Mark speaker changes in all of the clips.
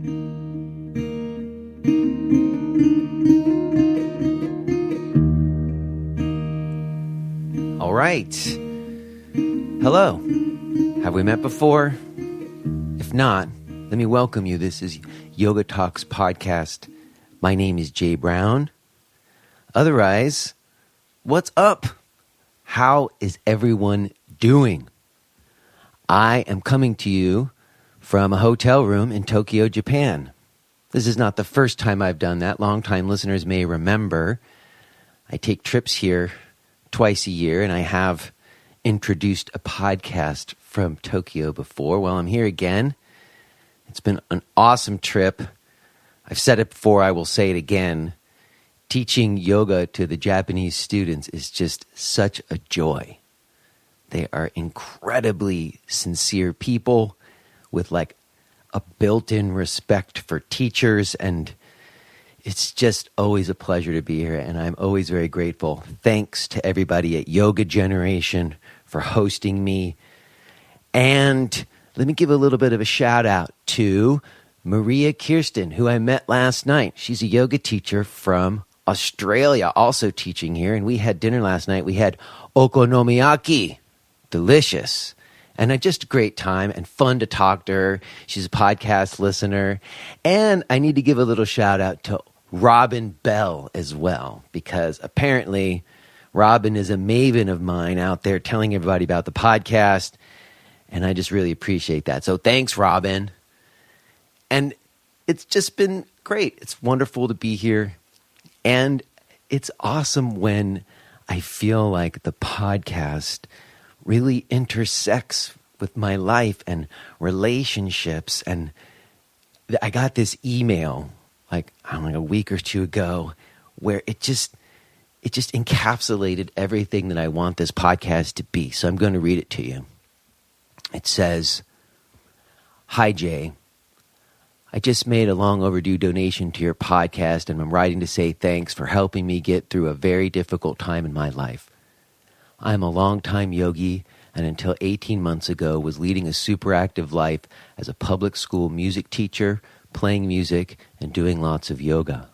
Speaker 1: All right. Hello. Have we met before? If not, let me welcome you. This is Yoga Talks Podcast. My name is Jay Brown. Otherwise, what's up? How is everyone doing? I am coming to you from a hotel room in Tokyo, Japan. This is not the first time I've done that. Longtime listeners may remember I take trips here twice a year, and I have introduced a podcast from Tokyo before. Well, I'm here again. It's been an awesome trip. I've said it before, I will say it again. Teaching yoga to the Japanese students is just such a joy. They are incredibly sincere people with like a built-in respect for teachers, and it's just always a pleasure to be here, and I'm always very grateful. Thanks to everybody at Yoga Generation for hosting me. And let me give a little bit of a shout out to Maria Kirsten, who I met last night. She's a yoga teacher from Australia, also teaching here, and we had dinner last night. We had okonomiyaki. Delicious. And just a great time and fun to talk to her. She's a podcast listener. And I need to give a little shout out to Robin Bell as well, because apparently Robin is a maven of mine out there telling everybody about the podcast, and I just really appreciate that. So thanks, Robin. And it's just been great. It's wonderful to be here, and it's awesome when I feel like the podcast really intersects with my life and relationships. And I got this email like a week or two ago where it just encapsulated everything that I want this podcast to be. So I'm going to read it to you. It says, "Hi, Jay. I just made a long overdue donation to your podcast, and I'm writing to say thanks for helping me get through a very difficult time in my life. I'm a longtime yogi, and until 18 months ago was leading a super active life as a public school music teacher, playing music, and doing lots of yoga.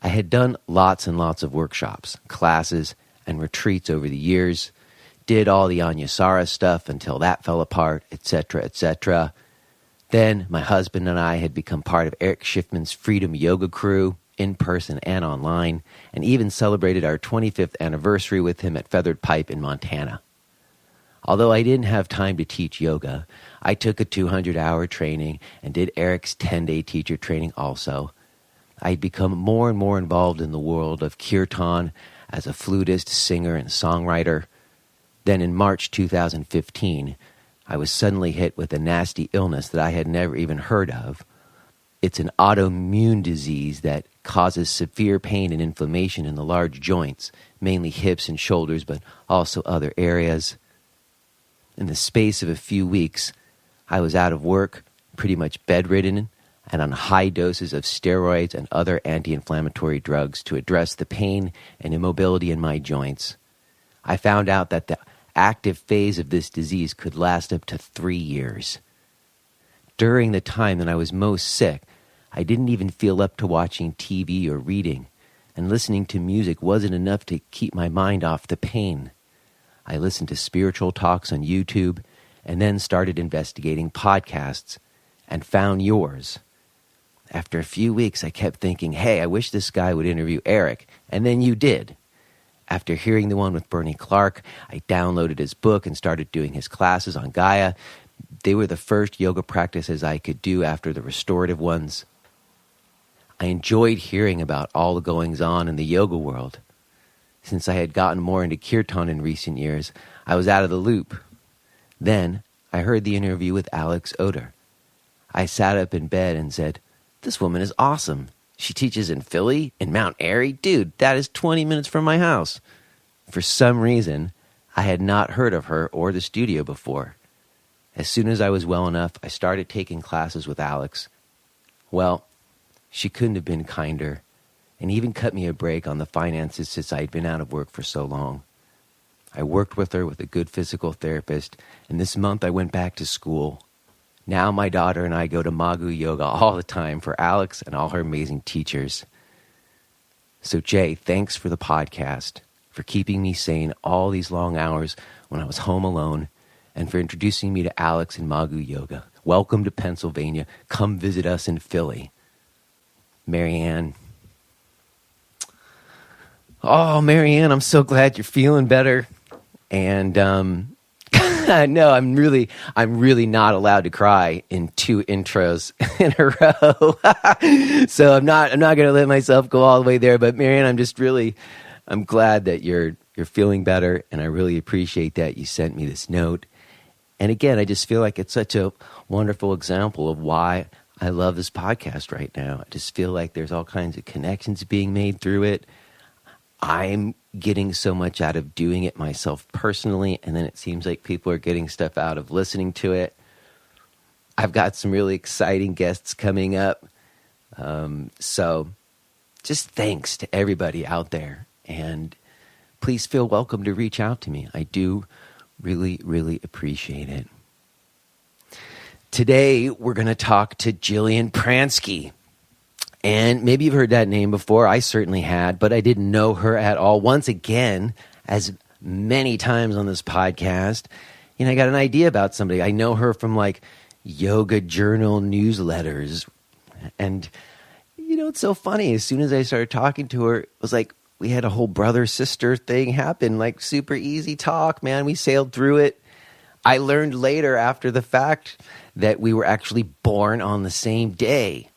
Speaker 1: I had done lots and lots of workshops, classes, and retreats over the years, did all the Anusara stuff until that fell apart, etc., etc. Then my husband and I had become part of Eric Schiffman's Freedom Yoga crew, in person and online, and even celebrated our 25th anniversary with him at Feathered Pipe in Montana. Although I didn't have time to teach yoga, I took a 200-hour training and did Eric's 10-day teacher training also. I'd become more and more involved in the world of kirtan as a flutist, singer, and songwriter. Then in March 2015, I was suddenly hit with a nasty illness that I had never even heard of. It's an autoimmune disease that causes severe pain and inflammation in the large joints, mainly hips and shoulders, but also other areas. In the space of a few weeks, I was out of work, pretty much bedridden, and on high doses of steroids and other anti-inflammatory drugs to address the pain and immobility in my joints. I found out that the active phase of this disease could last up to 3 years. During the time that I was most sick, I didn't even feel up to watching TV or reading, and listening to music wasn't enough to keep my mind off the pain. I listened to spiritual talks on YouTube, and then started investigating podcasts, and found yours. After a few weeks, I kept thinking, hey, I wish this guy would interview Eric, and then you did. After hearing the one with Bernie Clark, I downloaded his book and started doing his classes on Gaia. They were the first yoga practices I could do after the restorative ones. I enjoyed hearing about all the goings-on in the yoga world. Since I had gotten more into kirtan in recent years, I was out of the loop. Then I heard the interview with Alex Oder. I sat up in bed and said, "This woman is awesome. She teaches in Philly, in Mount Airy. Dude, that is 20 minutes from my house." For some reason, I had not heard of her or the studio before. As soon as I was well enough, I started taking classes with Alex. Well, she couldn't have been kinder, and even cut me a break on the finances since I had been out of work for so long. I worked with her with a good physical therapist, and this month I went back to school. Now my daughter and I go to Magu Yoga all the time for Alex and all her amazing teachers. So Jay, thanks for the podcast, for keeping me sane all these long hours when I was home alone, and for introducing me to Alex and Magu Yoga. Welcome to Pennsylvania. Come visit us in Philly. Marianne. Oh, Marianne, I'm so glad you're feeling better. And no, I'm really not allowed to cry in 2 intros in a row. So I'm not going to let myself go all the way there. But Marianne, I'm glad that you're feeling better, and I really appreciate that you sent me this note. And again, I just feel like it's such a wonderful example of why I love this podcast right now. I just feel like there's all kinds of connections being made through it. I'm getting so much out of doing it myself personally, and then it seems like people are getting stuff out of listening to it. I've got some really exciting guests coming up. So just thanks to everybody out there. And please feel welcome to reach out to me. I do really, really appreciate it. Today, we're going to talk to Jillian Pransky. And maybe you've heard that name before. I certainly had, but I didn't know her at all. Once again, as many times on this podcast, I got an idea about somebody. I know her from like yoga journal newsletters. And, it's so funny. As soon as I started talking to her, it was like we had a whole brother-sister thing happen, like super easy talk, man. We sailed through it. I learned later after the fact that we were actually born on the same day.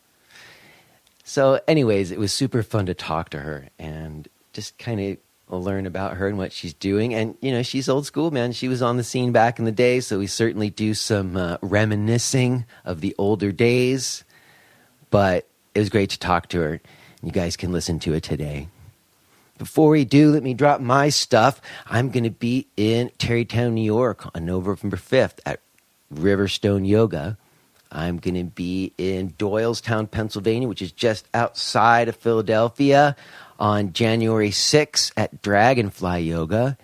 Speaker 1: So anyways, it was super fun to talk to her and just kind of learn about her and what she's doing. And, she's old school, man. She was on the scene back in the day, so we certainly do some reminiscing of the older days. But it was great to talk to her. You guys can listen to it today. Before we do, let me drop my stuff. I'm going to be in Tarrytown, New York on November 5th at Riverstone Yoga. I'm going to be in Doylestown, Pennsylvania, which is just outside of Philadelphia, on January 6th at Dragonfly Yoga.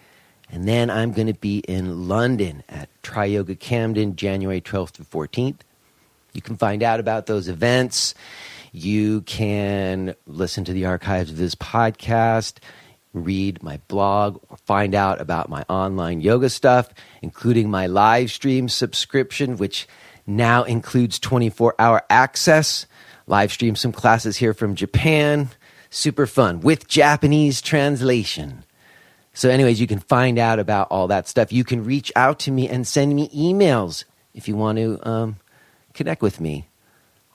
Speaker 1: And then I'm going to be in London at Tri Yoga Camden, January 12th through 14th. You can find out about those events. You can listen to the archives of this podcast, read my blog, or find out about my online yoga stuff, including my live stream subscription, which now includes 24-hour access. Live stream some classes here from Japan. Super fun with Japanese translation. So anyways, you can find out about all that stuff. You can reach out to me and send me emails if you want to connect with me.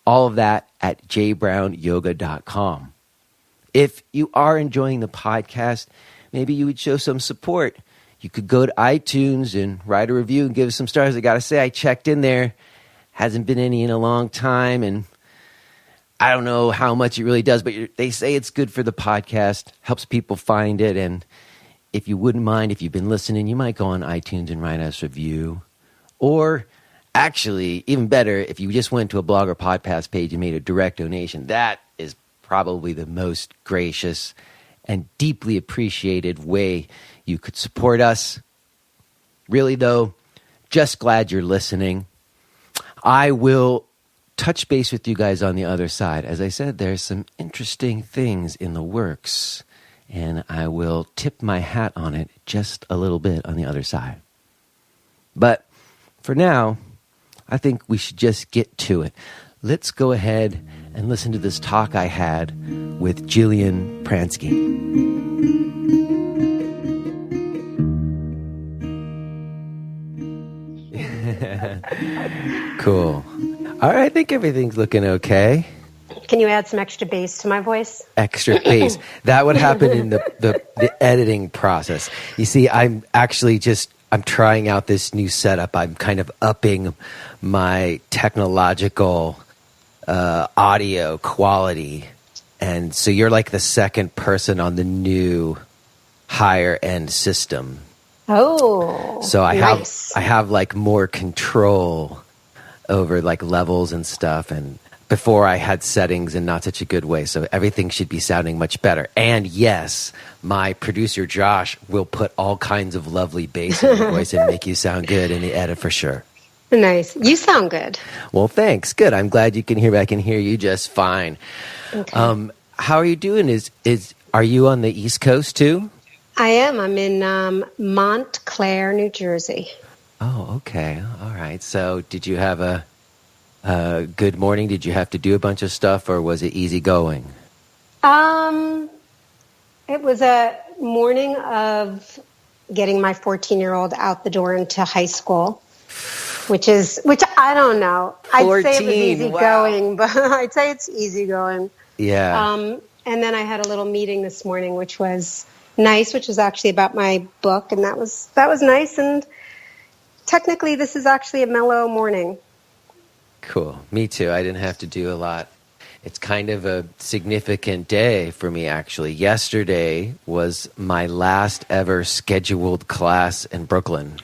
Speaker 1: All of that at jbrownyoga.com. If you are enjoying the podcast, maybe you would show some support. You could go to iTunes and write a review and give us some stars. I got to say, I checked in there. Hasn't been any in a long time, and I don't know how much it really does, but they say it's good for the podcast, helps people find it, and if you wouldn't mind, if you've been listening, you might go on iTunes and write us a review. Or actually, even better, if you just went to a blog or podcast page and made a direct donation, that is probably the most gracious and deeply appreciated way you could support us. Really, though, just glad you're listening. I will touch base with you guys on the other side. As I said, there's some interesting things in the works, and I will tip my hat on it just a little bit on the other side. But for now, I think we should just get to it. Let's go ahead and listen to this talk I had with Jillian Pransky. Cool. All right, I think everything's looking okay.
Speaker 2: Can you add some extra bass to my voice?
Speaker 1: Extra bass. That would happen in the editing process. You see, I'm trying out this new setup. I'm kind of upping my technological audio quality. And so you're like the second person on the new higher end system.
Speaker 2: Oh,
Speaker 1: so I
Speaker 2: nice.
Speaker 1: have like more control over like levels and stuff, and before I had settings in not such a good way, so everything should be sounding much better. And yes, my producer Josh will put all kinds of lovely bass in your voice and make you sound good in the edit for sure.
Speaker 2: Nice. You sound good.
Speaker 1: Well, thanks. Good. I'm glad you can hear me. I can hear you just fine.
Speaker 2: Okay.
Speaker 1: How are you doing? Are you on the East Coast too?
Speaker 2: I am. I'm in Montclair, New Jersey.
Speaker 1: Oh, okay. All right. So did you have a good morning? Did you have to do a bunch of stuff or was it easy going?
Speaker 2: It was a morning of getting my 14-year-old out the door into high school, which I don't know. I'd say it was
Speaker 1: 14,
Speaker 2: easy
Speaker 1: wow.
Speaker 2: going, but I'd say it's easy going.
Speaker 1: Yeah.
Speaker 2: And then I had a little meeting this morning, which was nice, which was actually about my book, and that was nice. And technically, this is actually a mellow morning.
Speaker 1: Cool. Me too. I didn't have to do a lot. It's kind of a significant day for me, actually. Yesterday was my last ever scheduled class in Brooklyn.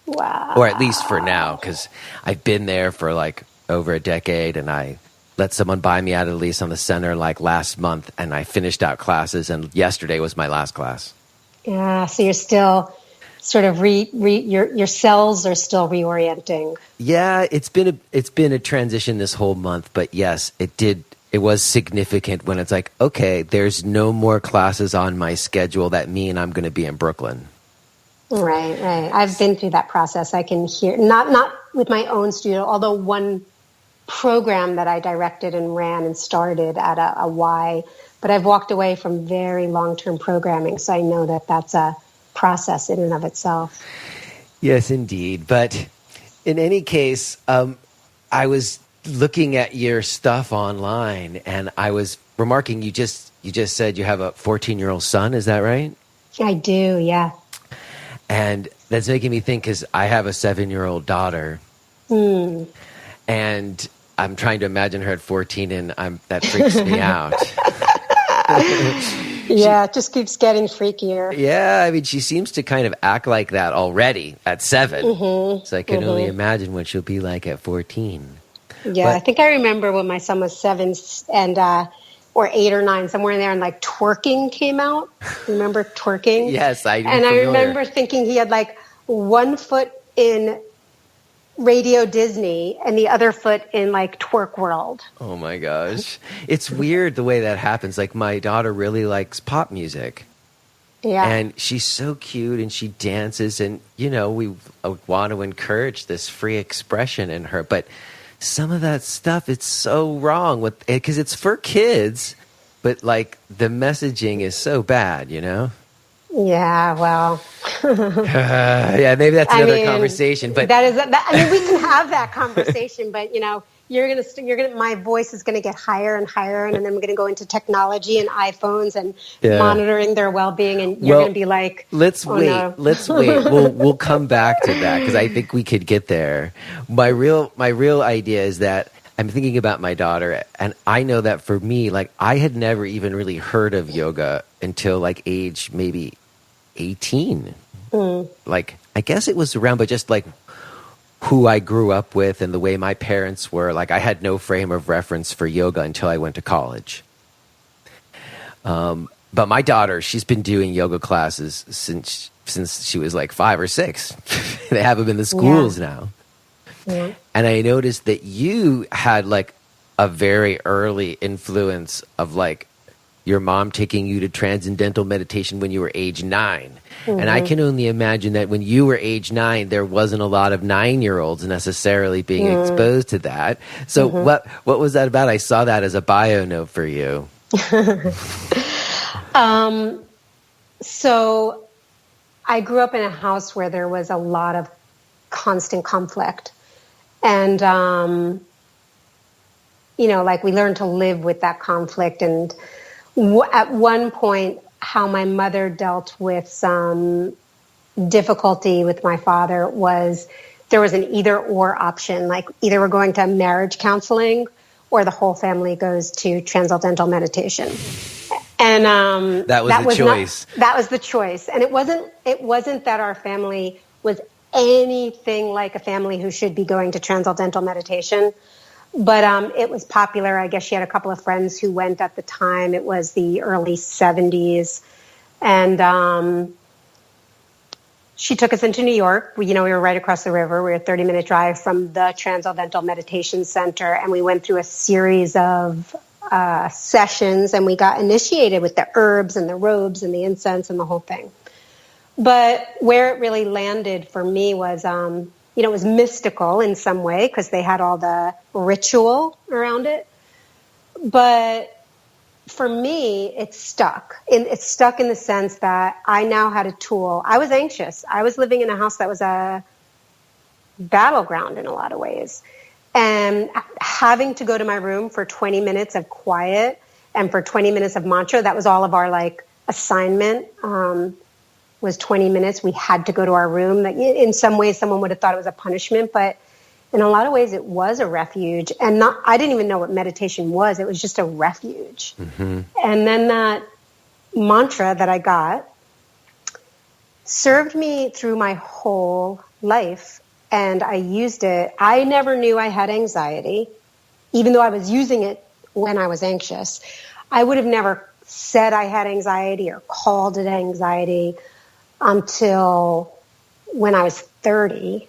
Speaker 2: Wow.
Speaker 1: Or at least for now, because I've been there for like over a decade, and I let someone buy me out at least on the center like last month, and I finished out classes, and yesterday was my last class.
Speaker 2: Yeah, so you're still sort of your cells are still reorienting.
Speaker 1: Yeah, it's been a transition this whole month, but yes, it was significant when it's like, okay, there's no more classes on my schedule that mean I'm going to be in Brooklyn.
Speaker 2: Right. I've been through that process. I can hear, not with my own studio, although one program that I directed and ran and started at a Y, but I've walked away from very long-term programming, so I know that that's a process in and of itself.
Speaker 1: Yes, indeed. But in any case, I was looking at your stuff online, and I was remarking, you just said you have a 14-year-old son, is that right?
Speaker 2: I do, yeah.
Speaker 1: And that's making me think, because I have a 7-year-old daughter, and I'm trying to imagine her at 14, and that freaks me out.
Speaker 2: Yeah, it just keeps getting freakier.
Speaker 1: Yeah, I mean, she seems to kind of act like that already at 7.
Speaker 2: Mm-hmm.
Speaker 1: So I can only imagine what she'll be like at 14.
Speaker 2: Yeah, I think I remember when my son was 7 and or 8 or 9, somewhere in there, and like twerking came out. Remember twerking?
Speaker 1: Yes, I do.
Speaker 2: And I remember thinking he had like one foot in Radio Disney and the other foot in like twerk world.
Speaker 1: Oh my gosh. It's weird the way that happens. Like my daughter really likes pop music.
Speaker 2: Yeah.
Speaker 1: And she's so cute and she dances, and we want to encourage this free expression in her, but some of that stuff, it's so wrong with it because it's for kids, but like the messaging is so bad,
Speaker 2: Yeah, well.
Speaker 1: Yeah, maybe that's another conversation. But
Speaker 2: that is. I mean, we can have that conversation, but my voice is gonna get higher and higher, and then we're gonna go into technology and iPhones and monitoring their well-being, and you're gonna be like,
Speaker 1: let's wait.
Speaker 2: No.
Speaker 1: Let's wait. We'll come back to that because I think we could get there. My real idea is that I'm thinking about my daughter, and I know that for me, like I had never even really heard of yoga until like age maybe 18. Like I guess it was around, but just like who I grew up with and the way my parents were, like I had no frame of reference for yoga until I went to college. But my daughter, she's been doing yoga classes since she was like 5 or 6. They have them in the schools now. Yeah. And I noticed that you had like a very early influence of like your mom taking you to transcendental meditation when you were age 9. Mm-hmm. And I can only imagine that when you were age 9, there wasn't a lot of 9-year-olds necessarily being exposed to that. So what was that about? I saw that as a bio note for you.
Speaker 2: So I grew up in a house where there was a lot of constant conflict. And, like we learned to live with that conflict. And at one point, how my mother dealt with some difficulty with my father was there was an either or option. Like either we're going to marriage counseling or the whole family goes to transcendental meditation. And
Speaker 1: that was the choice.
Speaker 2: That was the choice. And it wasn't that our family was anything like a family who should be going to transcendental meditation. But it was popular. I guess she had a couple of friends who went at the time. It was the early 70s. And she took us into New York. We were right across the river. We were a 30-minute drive from the Transcendental Meditation Center, and we went through a series of sessions, and we got initiated with the herbs and the robes and the incense and the whole thing. But where it really landed for me was, it was mystical in some way because they had all the ritual around it. But for me, it stuck. It stuck in the sense that I now had a tool. I was anxious. I was living in a house that was a battleground in a lot of ways. And having to go to my room for 20 minutes of quiet and for 20 minutes of mantra, that was all of our assignment, was 20 minutes. We had to go to our room. In some ways, someone would have thought it was a punishment, but in a lot of ways, it was a refuge. And I didn't even know what meditation was. It was just a refuge. Mm-hmm. And then that mantra that I got served me through my whole life. And I used it. I never knew I had anxiety, even though I was using it when I was anxious. I would have never said I had anxiety or called it anxiety until when I was 30.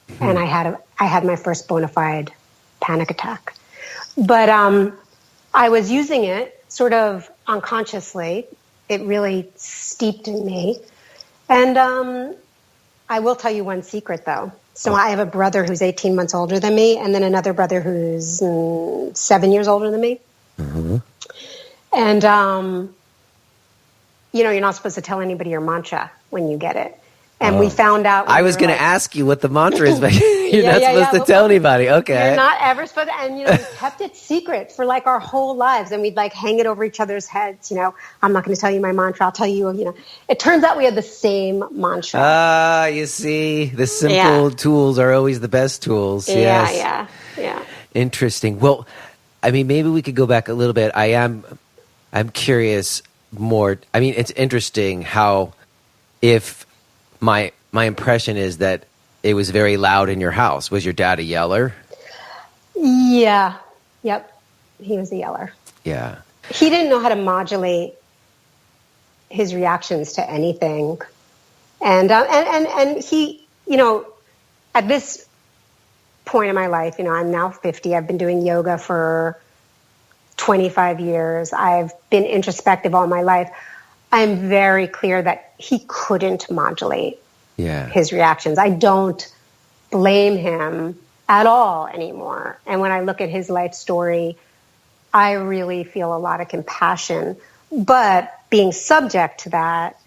Speaker 2: Mm-hmm. And I had my first bona fide panic attack. But I was using it sort of unconsciously. It really steeped in me. And I will tell you one secret, though. So I have a brother who's 18 months older than me, and then another brother who's 7 years older than me. Mm-hmm. And, you're not supposed to tell anybody your mantra when you get it. And we found out.
Speaker 1: I was going to ask you what the mantra is, but you're not supposed to tell anybody. Okay.
Speaker 2: You're not ever supposed to. And, we kept it secret for our whole lives. And we'd hang it over each other's heads. I'm not going to tell you my mantra. I'll tell you, It turns out we had the same mantra.
Speaker 1: Ah, you see, the simple tools are always the best tools. Yes.
Speaker 2: Yeah.
Speaker 1: Interesting. Well, maybe we could go back a little bit. I'm curious more. It's interesting how if my impression is that it was very loud in your house. Was your dad a yeller?
Speaker 2: Yeah. Yep. He was a yeller.
Speaker 1: Yeah.
Speaker 2: He didn't know how to modulate his reactions to anything. And he, at this point in my life, I'm now 50. I've been doing yoga for 25 years. I've been introspective all my life. I'm very clear that he couldn't modulate his reactions. I don't blame him at all anymore. And when I look at his life story, I really feel a lot of compassion. But being subject to that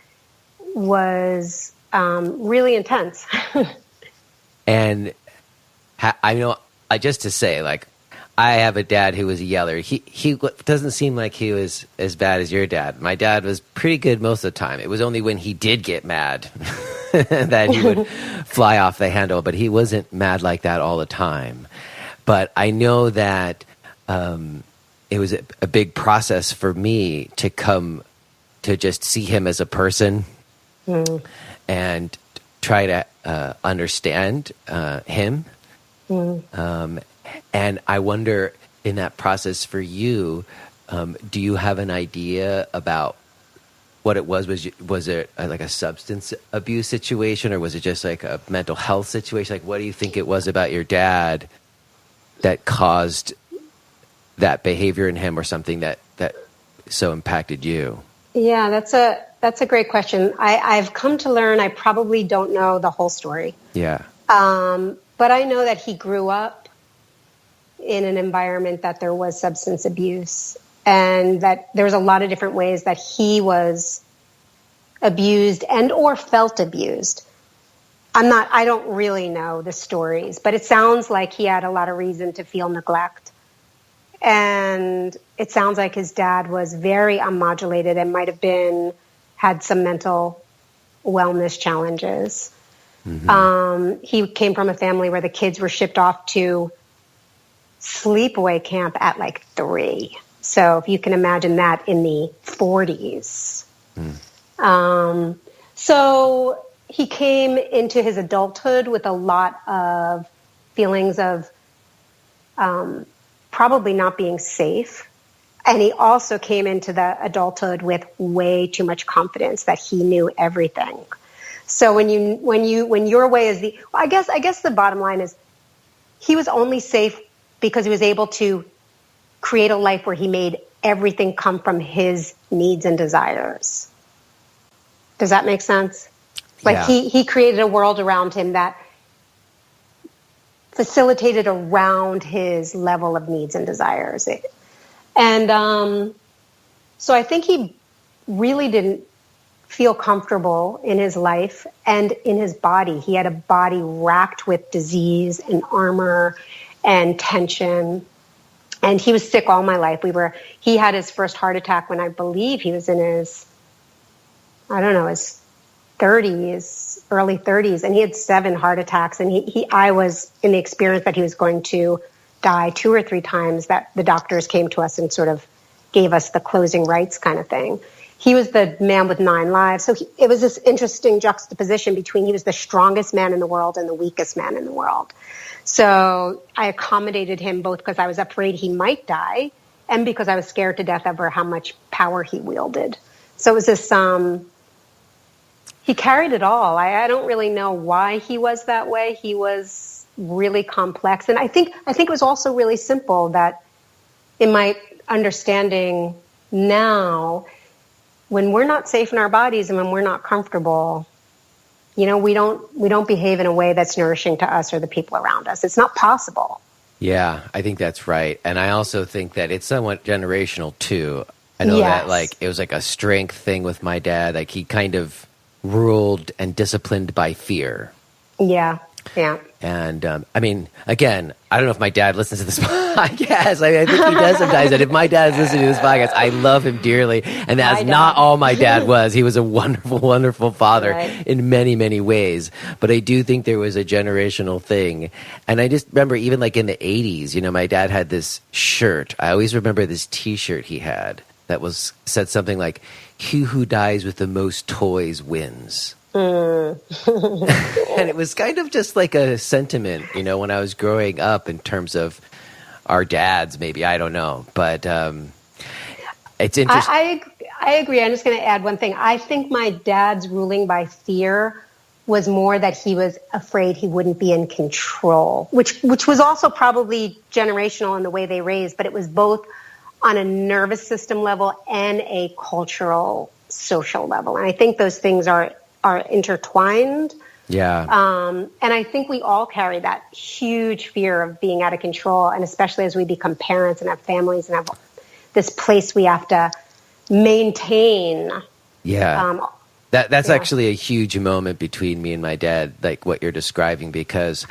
Speaker 2: was really intense.
Speaker 1: And just to say, I have a dad who was a yeller. He doesn't seem like he was as bad as your dad. My dad was pretty good most of the time. It was only when he did get mad that he would fly off the handle, but he wasn't mad like that all the time. But I know that it was a big process for me to come to just see him as a person and try to understand him. And I wonder, in that process for you, do you have an idea about what it was? Was it a substance abuse situation, or was it just a mental health situation? What do you think it was about your dad that caused that behavior in him, or something that so impacted you?
Speaker 2: Yeah, that's a great question. I've come to learn I probably don't know the whole story.
Speaker 1: Yeah.
Speaker 2: But I know that he grew up in an environment that there was substance abuse, and that there was a lot of different ways that he was abused and or felt abused. I don't really know the stories, but it sounds like he had a lot of reason to feel neglect. And it sounds like his dad was very unmodulated and might have had some mental wellness challenges. Mm-hmm. He came from a family where the kids were shipped off to sleepaway camp at 3. So if you can imagine that in the 40s. So he came into his adulthood with a lot of feelings of probably not being safe. And he also came into the adulthood with way too much confidence that he knew everything. So when your way is I guess the bottom line is he was only safe because he was able to create a life where he made everything come from his needs and desires. Does that make sense? Like he created a world around him that facilitated around his level of needs and desires. And so I think he really didn't feel comfortable in his life and in his body. He had a body racked with disease and armor and tension. And he was sick all my life. He had his first heart attack when I believe he was in his 30s, early 30s, and he had 7 heart attacks. And I was in the experience that he was going to die 2 or 3 times, that the doctors came to us and sort of gave us the closing rites kind of thing. He was the man with 9 lives. So it was this interesting juxtaposition between he was the strongest man in the world and the weakest man in the world. So I accommodated him both because I was afraid he might die and because I was scared to death over how much power he wielded. So it was this, he carried it all. I don't really know why he was that way. He was really complex. And I think it was also really simple that in my understanding now, when we're not safe in our bodies and when we're not comfortable, we don't behave in a way that's nourishing to us or the people around us. It's not possible.
Speaker 1: Yeah, I think that's right. And I also think that it's somewhat generational too. I know that it was like a strength thing with my dad. Like he kind of ruled and disciplined by fear. Yeah. Yeah. And I mean, again, I don't know if my dad listens to this podcast. I think he does sometimes. And if my dad is listening to this podcast, I love him dearly. And that's not all my dad was. He was a wonderful, wonderful father in many, many ways. But I do think there was a generational thing. And I just remember even like in the 80s, my dad had this shirt. I always remember this T-shirt he had that said something like, "He who dies with the most toys wins." And it was kind of just like a sentiment, when I was growing up in terms of our dads, maybe, I don't know. But it's interesting.
Speaker 2: I agree. I'm just going to add one thing. I think my dad's ruling by fear was more that he was afraid he wouldn't be in control, which was also probably generational in the way they raised, but it was both on a nervous system level and a cultural, social level. And I think those things are intertwined. Yeah. And I think we all carry that huge fear of being out of control. And especially as we become parents and have families and have this place we have to maintain.
Speaker 1: Yeah. That's actually a huge moment between me and my dad, like what you're describing, because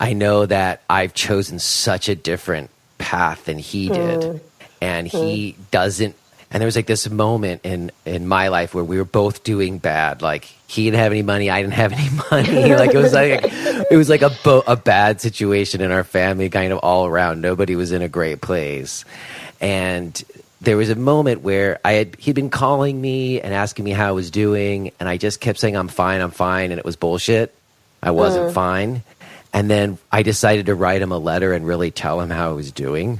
Speaker 1: I know that I've chosen such a different path than he did. And he doesn't. And there was like this moment in my life where we were both doing bad. Like he didn't have any money, I didn't have any money. Like it was like a bad situation in our family, kind of all around. Nobody was in a great place. And there was a moment where he'd been calling me and asking me how I was doing, and I just kept saying I'm fine, and it was bullshit. I wasn't fine. And then I decided to write him a letter and really tell him how I was doing.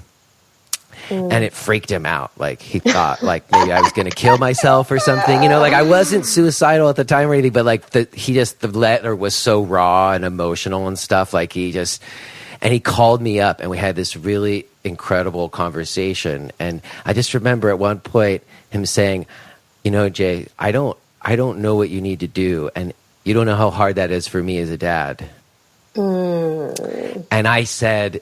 Speaker 1: And it freaked him out. Like he thought like maybe I was going to kill myself or something, like I wasn't suicidal at the time or anything, but like the letter was so raw and emotional and stuff. Like and he called me up and we had this really incredible conversation. And I just remember at one point him saying, Jay, I don't know what you need to do. And you don't know how hard that is for me as a dad. And I said,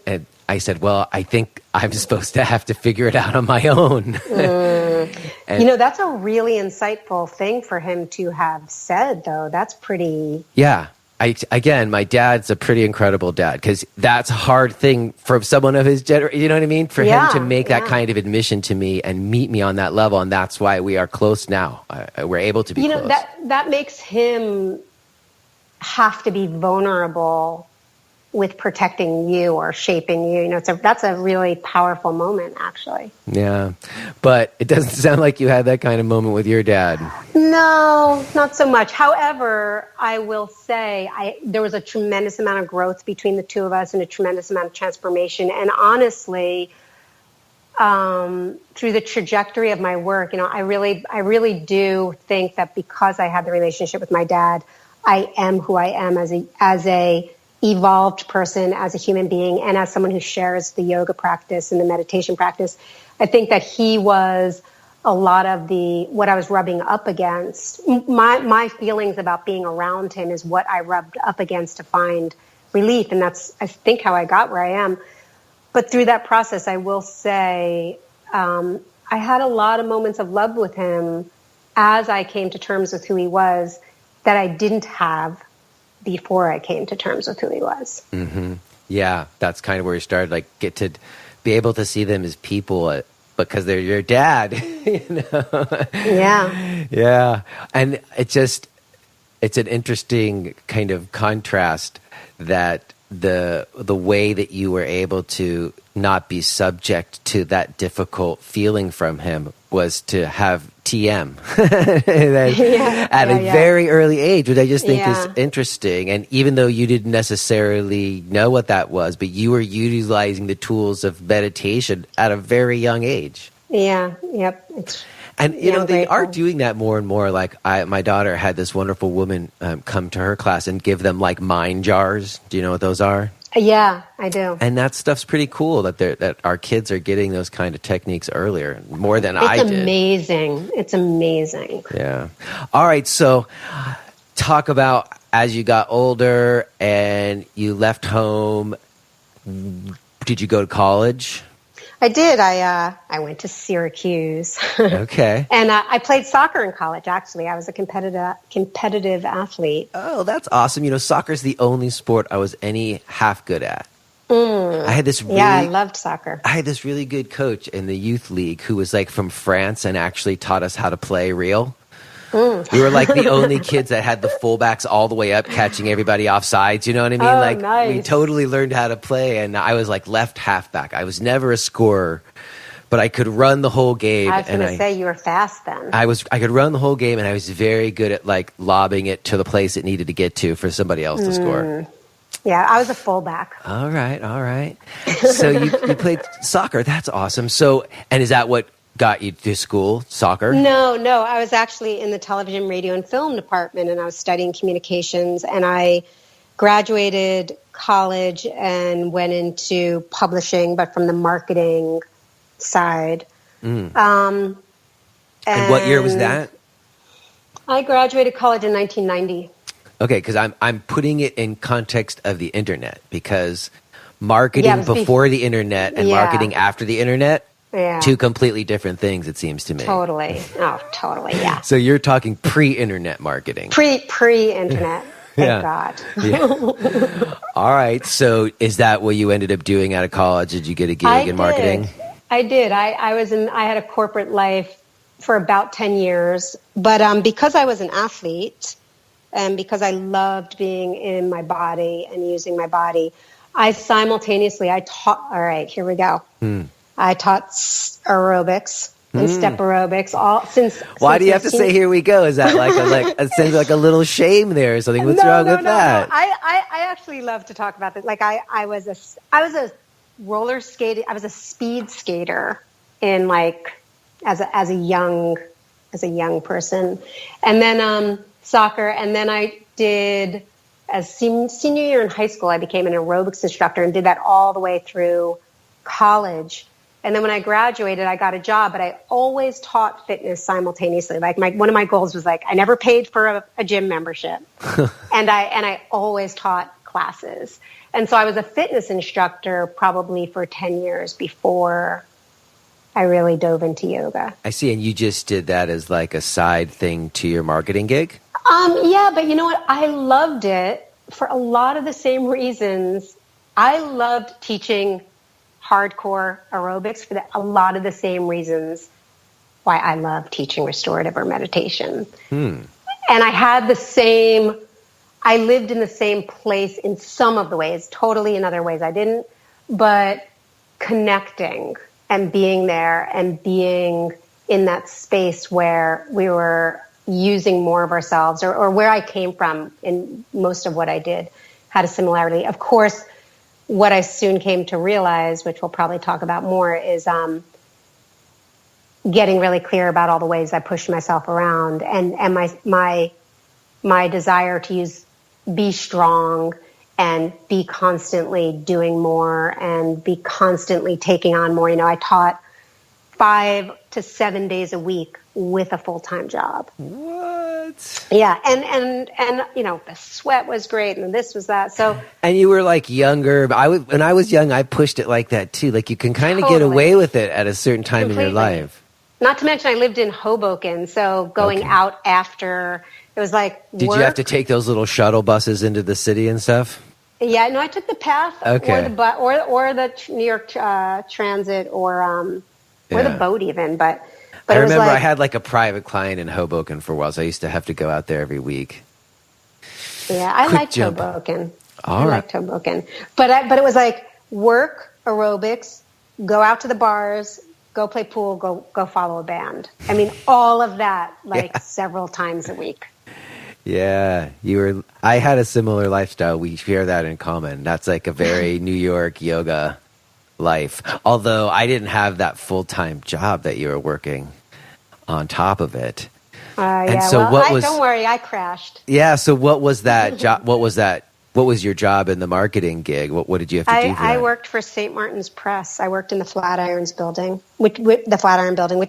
Speaker 1: well, I think I'm supposed to have to figure it out on my own. And,
Speaker 2: that's a really insightful thing for him to have said, though. That's pretty...
Speaker 1: Yeah. My dad's a pretty incredible dad, because that's a hard thing for someone of his generation, you know what I mean? For him to make that kind of admission to me and meet me on that level, and that's why we are close now. We're able to be close.
Speaker 2: That makes him have to be vulnerable with protecting you or shaping you. That's a really powerful moment, actually.
Speaker 1: Yeah. But it doesn't sound like you had that kind of moment with your dad.
Speaker 2: No, not so much. However, I will say there was a tremendous amount of growth between the two of us and a tremendous amount of transformation. And honestly, through the trajectory of my work, I really do think that because I had the relationship with my dad, I am who I am as a evolved person, as a human being, and as someone who shares the yoga practice and the meditation practice. I think that he was a lot of what I was rubbing up against. My feelings about being around him is what I rubbed up against to find relief. And that's, I think, how I got where I am. But through that process, I will say, I had a lot of moments of love with him as I came to terms with who he was that I didn't have before I came to terms with who he was.
Speaker 1: Mm-hmm. Yeah, that's kind of where you started, like, get to be able to see them as people because they're your dad.
Speaker 2: Yeah.
Speaker 1: Yeah. And it's an interesting kind of contrast that the way that you were able to not be subject to that difficult feeling from him was to have TM at a very early age, which I just think is interesting. And even though you didn't necessarily know what that was, but you were utilizing the tools of meditation at a very young age.
Speaker 2: Yeah. Yep.
Speaker 1: And, they are doing that more and more. Like my daughter had this wonderful woman come to her class and give them like mind jars. Do you know what those are?
Speaker 2: Yeah, I do.
Speaker 1: And that stuff's pretty cool that our kids are getting those kind of techniques earlier, more than I did.
Speaker 2: It's amazing.
Speaker 1: Yeah. All right. So talk about as you got older and you left home, did you go to college?
Speaker 2: I did. I went to Syracuse.
Speaker 1: Okay.
Speaker 2: And I played soccer in college, actually. I was a competitive athlete.
Speaker 1: Oh, that's awesome. Soccer is the only sport I was any half good at. I had this
Speaker 2: I loved soccer.
Speaker 1: I had this really good coach in the youth league who was like from France and actually taught us how to play real. We were like the only kids that had the fullbacks all the way up, catching everybody off sides. You know what I mean?
Speaker 2: Nice.
Speaker 1: We totally learned how to play, and I was like left halfback. I was never a scorer, but I could run the whole game.
Speaker 2: I was going to say you were fast then.
Speaker 1: I could run the whole game, and I was very good at like lobbing it to the place it needed to get to for somebody else to score.
Speaker 2: Yeah, I was a fullback.
Speaker 1: All right. So you played soccer. That's awesome. So, and is that what got you to school, soccer?
Speaker 2: No. I was actually in the television, radio, and film department, and I was studying communications. And I graduated college and went into publishing, but from the marketing side.
Speaker 1: And what year was that?
Speaker 2: I graduated college in 1990.
Speaker 1: Okay, because I'm putting it in context of the internet, because marketing before the internet and marketing after the internet.
Speaker 2: Yeah.
Speaker 1: Two completely different things, it seems to me.
Speaker 2: Totally. Oh, totally, yeah.
Speaker 1: So you're talking pre-internet marketing.
Speaker 2: Pre-internet. Thank God.
Speaker 1: Yeah. All right. So is that what you ended up doing out of college? Did you get a gig in marketing?
Speaker 2: I did. I had a corporate life for about 10 years. But because I was an athlete and because I loved being in my body and using my body, I taught, all right, here we go. I taught aerobics and step aerobics
Speaker 1: Why do you have to say "here we go"? Is that it sounds like a little shame there or something? What's wrong with that?
Speaker 2: No. I actually love to talk about this. Like I was a roller skating. I was a speed skater in as a young person, and then soccer, and then I did as senior year in high school. I became an aerobics instructor and did that all the way through college. And then when I graduated, I got a job, but I always taught fitness simultaneously. Like one of my goals was I never paid for a gym membership, and I always taught classes. And so I was a fitness instructor probably for 10 years before I really dove into yoga.
Speaker 1: I see, and you just did that as like a side thing to your marketing gig?
Speaker 2: Yeah, but you know what? I loved it for a lot of the same reasons. I loved teaching hardcore aerobics for a lot of the same reasons why I love teaching restorative or meditation. And I lived in the same place in some of the ways, totally in other ways I didn't, but connecting and being there and being in that space where we were using more of ourselves or where I came from in most of what I did had a similarity. Of course, what I soon came to realize, which we'll probably talk about more, is getting really clear about all the ways I pushed myself around and my my desire to be strong and be constantly doing more and be constantly taking on more. I taught 5 to 7 days a week with a full-time job.
Speaker 1: What?
Speaker 2: Yeah. And the sweat was great and this was that. So,
Speaker 1: and you were like younger. When I was young, I pushed it like that too. Like you can kind of
Speaker 2: Totally.
Speaker 1: get away with it at a certain time in your life.
Speaker 2: Not to mention I lived in Hoboken. So going out after, it was like
Speaker 1: Did you have to take those little shuttle buses into the city and stuff?
Speaker 2: Yeah, no, I took the PATH or the New York Transit or the boat even. But
Speaker 1: I remember I had like a private client in Hoboken for a while, so I used to have to go out there every week.
Speaker 2: Yeah, I liked Hoboken.
Speaker 1: All right.
Speaker 2: Liked Hoboken. But it was like work, aerobics, go out to the bars, go play pool, go follow a band. I mean, all of that several times a week.
Speaker 1: Yeah, I had a similar lifestyle. We share that in common. That's like a very New York yoga life. Although I didn't have that full-time job that you were working on top of it.
Speaker 2: And so don't worry, I crashed.
Speaker 1: Yeah, so what was that job? What was your job in the marketing gig? What did you have to do for that?
Speaker 2: I worked for St. Martin's Press. I worked in the Flatirons building, which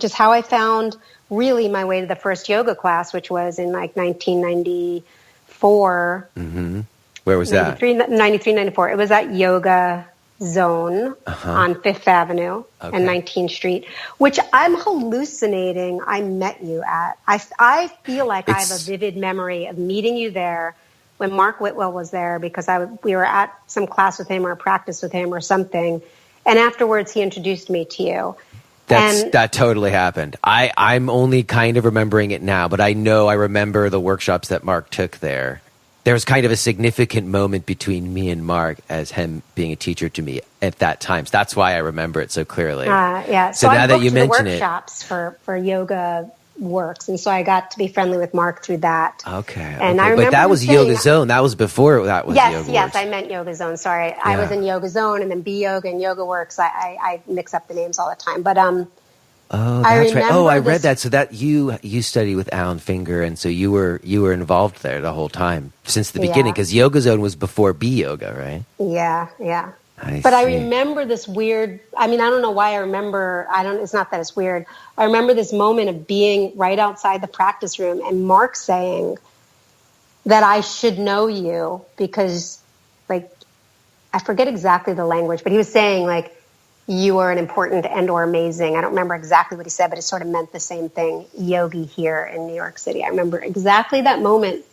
Speaker 2: is how I found really my way to the first yoga class, which was in like 1994.
Speaker 1: Mm-hmm. Where was that?
Speaker 2: 93, 94. It was at Yoga Zone on 5th Avenue and 19th Street, which I'm hallucinating I met you at. I feel like I have a vivid memory of meeting you there when Mark Whitwell was there because we were at some class with him or practice with him or something. And afterwards he introduced me to you.
Speaker 1: That totally happened. I'm only kind of remembering it now, but I remember the workshops that Mark took there. There was kind of a significant moment between me and Mark as him being a teacher to me at that time. So that's why I remember it so clearly.
Speaker 2: Yeah.
Speaker 1: So now that you mention it,
Speaker 2: workshops for Yoga Works, and so I got to be friendly with Mark through that.
Speaker 1: Okay.
Speaker 2: And I remember
Speaker 1: but that was Yoga Zone. That was before that was Yoga Works.
Speaker 2: Yes, I meant Yoga Zone. Sorry, yeah. I was in Yoga Zone and then B Yoga and Yoga Works. I mix up the names all the time, but
Speaker 1: Oh, that's right. Oh, I read that. So that you studied with Alan Finger, and so you were involved there the whole time since the beginning, because Yoga Zone was before B Yoga, right?
Speaker 2: Yeah. I remember this weird. I mean, I don't know why I remember. It's not that it's weird. I remember this moment of being right outside the practice room, and Mark saying that I should know you because, like, I forget exactly the language, but he was saying like, you are an important and or amazing. I don't remember exactly what he said, but it sort of meant the same thing. Yogi here in New York City. I remember exactly that moment.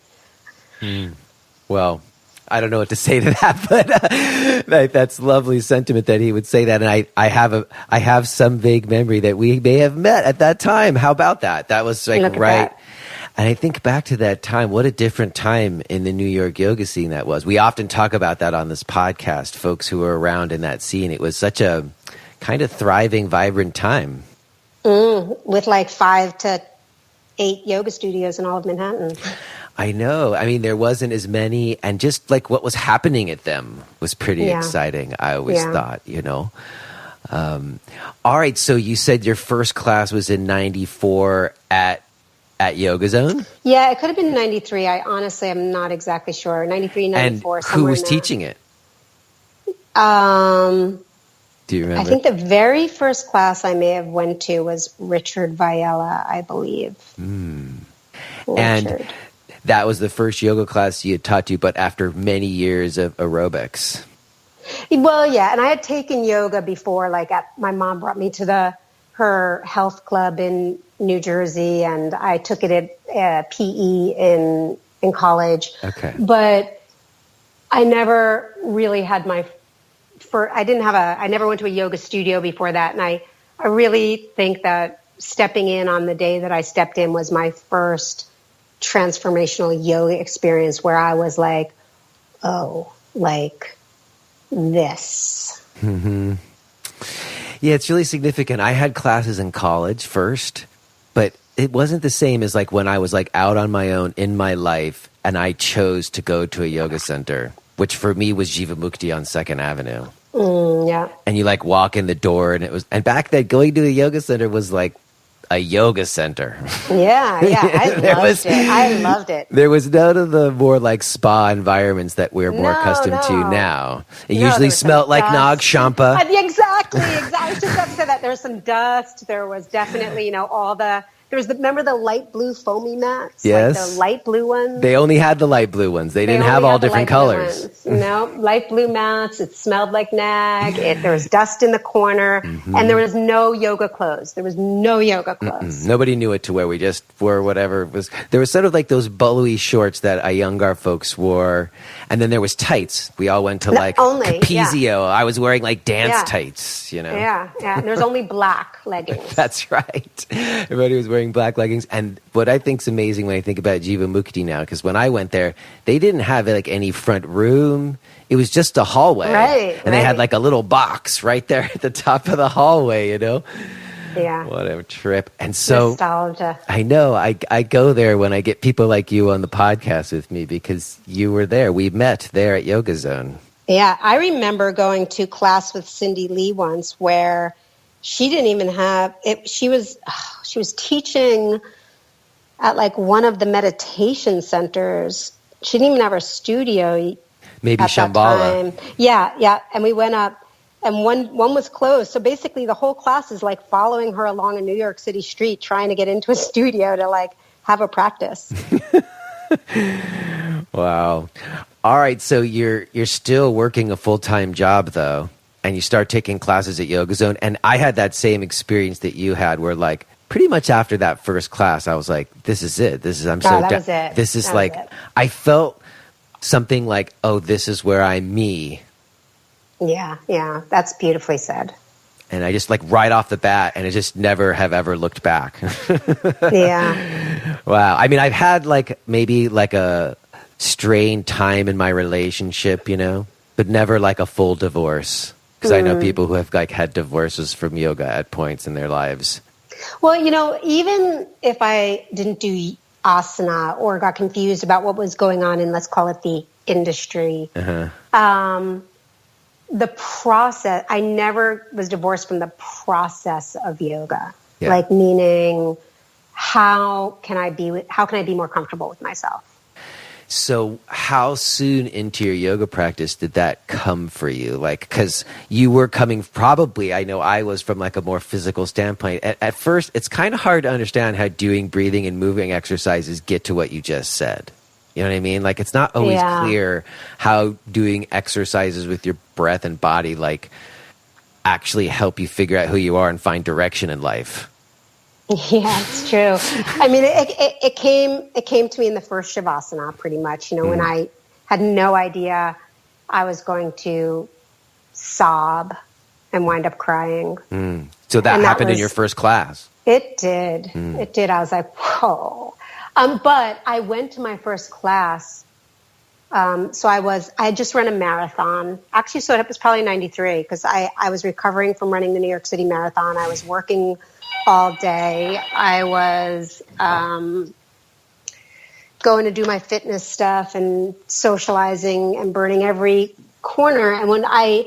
Speaker 1: Well, I don't know what to say to that, but that's lovely sentiment that he would say that. And I have some vague memory that we may have met at that time. How about that? That was like right. And I think back to that time, what a different time in the New York yoga scene that was. We often talk about that on this podcast, folks who were around in that scene. It was such a kind of thriving, vibrant time.
Speaker 2: With like 5 to 8 yoga studios in all of Manhattan.
Speaker 1: I know. I mean, there wasn't as many, and just like what was happening at them was pretty exciting, I always thought, All right, so you said your first class was in 94 at Yoga Zone? Yeah,
Speaker 2: it could have been 93. I honestly am not exactly sure. 93, 94.
Speaker 1: And who was teaching it? Do you remember?
Speaker 2: I think the very first class I may have went to was Richard Viella, I believe.
Speaker 1: And that was the first yoga class you had taught you, but after many years of aerobics.
Speaker 2: Well, yeah, and I had taken yoga before. My mom brought me to her health club in New Jersey, and I took it at PE in college.
Speaker 1: Okay,
Speaker 2: but I never really had I never went to a yoga studio before that, and I really think that stepping in on the day that I stepped in was my first transformational yoga experience where I was like, oh, like this.
Speaker 1: Mm-hmm. Yeah, it's really significant. I had classes in college first, but it wasn't the same as like when I was like out on my own in my life and I chose to go to a yoga center, which for me was Jivamukti on 2nd Avenue.
Speaker 2: Yeah.
Speaker 1: And you like walk in the door and back then going to a yoga center was like a yoga center.
Speaker 2: Yeah, I loved it.
Speaker 1: There was none of the more like spa environments that we're more accustomed to now. It usually smelled like Nag Champa.
Speaker 2: Exactly. I was just about to say that. There was some dust. There was definitely, remember the light blue foamy mats?
Speaker 1: Yes.
Speaker 2: Like the light blue ones?
Speaker 1: They only had the light blue ones. They didn't have all different colors.
Speaker 2: No, light blue mats. It smelled like nag. There was dust in the corner. Mm-hmm. And there was no yoga clothes. Nobody
Speaker 1: knew what to wear. We just wore whatever it was. There was sort of like those bully shorts that Iyengar folks wore. And then there was tights. We all went to Capizio. Yeah. I was wearing like dance tights,
Speaker 2: Yeah. And there's only black leggings.
Speaker 1: That's right. Everybody was wearing black leggings. And what I think is amazing when I think about Jiva Mukti now, because when I went there, they didn't have like any front room. It was just a hallway.
Speaker 2: Right.
Speaker 1: And they had like a little box right there at the top of the hallway,
Speaker 2: Yeah.
Speaker 1: What a trip. And so
Speaker 2: nostalgia.
Speaker 1: I know I go there when I get people like you on the podcast with me because you were there. We met there at Yoga Zone.
Speaker 2: Yeah. I remember going to class with Cindy Lee once where she didn't even have it. She was teaching at like one of the meditation centers. She didn't even have her studio.
Speaker 1: Maybe Shambhala.
Speaker 2: Yeah. And we went up and one was closed. So basically the whole class is like following her along a New York City street, trying to get into a studio to like have a practice.
Speaker 1: Wow. All right. So you're still working a full-time job though. And you start taking classes at Yoga Zone. And I had that same experience that you had where like pretty much after that first class, I was like, this is it. I felt something like, oh, this is where I'm me.
Speaker 2: Yeah. That's beautifully said.
Speaker 1: And I just like right off the bat, and I just never have ever looked back.
Speaker 2: Yeah.
Speaker 1: Wow. I mean, I've had like maybe like a strained time in my relationship, but never like a full divorce. Because I know people who have like had divorces from yoga at points in their lives.
Speaker 2: Well, even if I didn't do asana or got confused about what was going on in, let's call it the industry, the process, I never was divorced from the process of yoga. Yeah. Like meaning, how can I be more comfortable with myself?
Speaker 1: So how soon into your yoga practice did that come for you? Like, because you were coming probably, I know I was from like a more physical standpoint. At first, it's kind of hard to understand how doing breathing and moving exercises get to what you just said. You know what I mean? Like, it's not always clear how doing exercises with your breath and body, like, actually help you figure out who you are and find direction in life.
Speaker 2: Yeah, it's true. I mean, it came to me in the first Shavasana, pretty much. When I had no idea I was going to sob and wind up crying.
Speaker 1: So that happened in your first class.
Speaker 2: It did. It did. I was like, whoa. But I went to my first class. So I had just run a marathon. Actually, so it was probably 93 because I was recovering from running the New York City Marathon. I was working all day. I was going to do my fitness stuff and socializing and burning every corner. And when I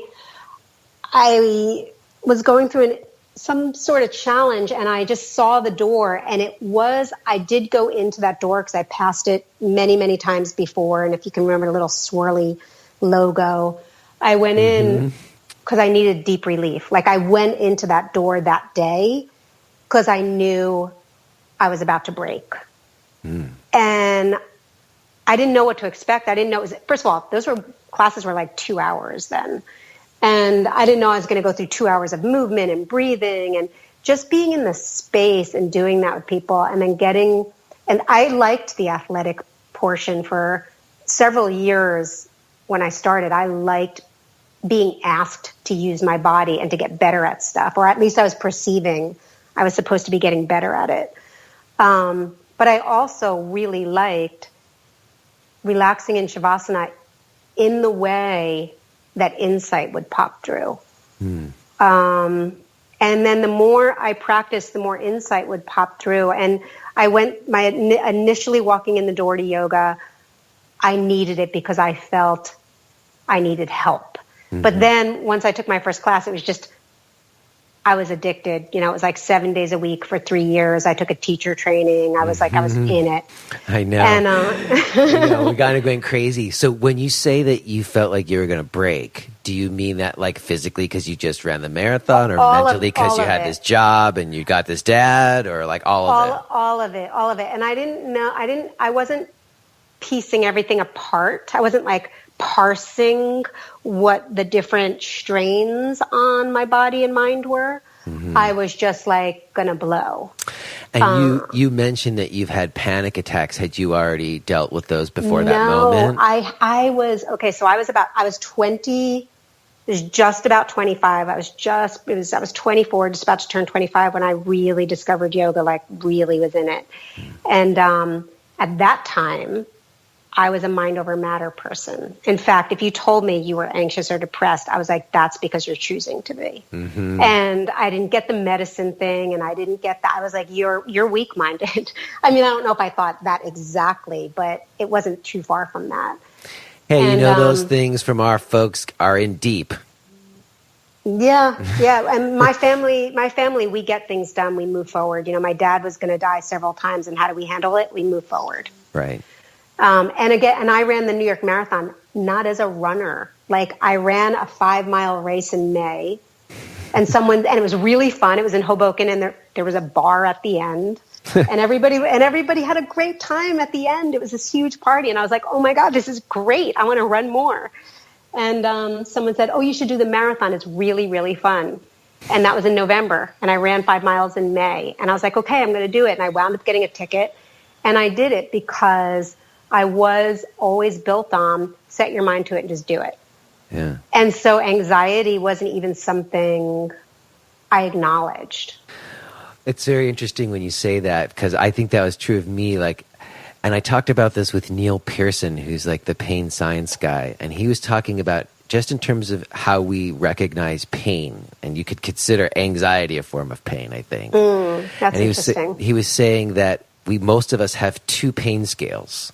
Speaker 2: was going through some sort of challenge and I just saw the door, and I did go into that door because I passed it many, many times before. And if you can remember the little swirly logo, I went in because I needed deep relief. Like I went into that door that day because I knew I was about to break. And I didn't know what to expect. I didn't know first of all, classes were like 2 hours then. And I didn't know I was going to go through 2 hours of movement and breathing and just being in the space and doing that with people and then and I liked the athletic portion for several years when I started. I liked being asked to use my body and to get better at stuff, or at least I was perceiving I was supposed to be getting better at it. But I also really liked relaxing in Shavasana in the way that insight would pop through. And then the more I practiced, the more insight would pop through. And initially walking in the door to yoga, I needed it because I felt I needed help. But then once I took my first class, it was just I was addicted. You know, it was like 7 days a week for 3 years. I took a teacher training. I was like, I was in it.
Speaker 1: I know.
Speaker 2: And
Speaker 1: I know, we got to going crazy. So when you say that you felt like you were going to break, do you mean that like physically because you just ran the marathon, or mentally because you had this job and you got this dad, or like all of it?
Speaker 2: All of it. And I wasn't piecing everything apart. I wasn't like parsing what the different strains on my body and mind were. I was just like gonna blow.
Speaker 1: And you mentioned that you've had panic attacks. Had you already dealt with those before that moment?
Speaker 2: No, I was okay. So I was 20. It was just about 25. I was 24, just about to turn 25 when I really discovered yoga. Like really was in it. And at that time, I was a mind over matter person. In fact, if you told me you were anxious or depressed, I was like, that's because you're choosing to be. And I didn't get the medicine thing, and I didn't get that. I was like, you're weak-minded. I mean, I don't know if I thought that exactly, but it wasn't too far from that.
Speaker 1: Hey, and, those things from our folks are in deep.
Speaker 2: Yeah. And my family, we get things done. We move forward. You know, my dad was going to die several times, and how do we handle it? We move forward.
Speaker 1: Right.
Speaker 2: And I ran the New York Marathon, not as a runner. Like I ran a 5-mile race in May, and it was really fun. It was in Hoboken, and there was a bar at the end, and everybody had a great time at the end. It was this huge party, and I was like, oh my God, this is great. I want to run more. And someone said, oh, you should do the marathon. It's really, really fun. And that was in November, and I ran 5 miles in May, and I was like, okay, I'm going to do it. And I wound up getting a ticket, and I did it because I was always built on set your mind to it and just do it.
Speaker 1: Yeah.
Speaker 2: And so anxiety wasn't even something I acknowledged.
Speaker 1: It's very interesting when you say that, because I think that was true of me. Like, and I talked about this with Neil Pearson, who's like the pain science guy. And he was talking about just in terms of how we recognize pain. And you could consider anxiety a form of pain, I think.
Speaker 2: That's interesting.
Speaker 1: He was saying that most of us have two pain scales.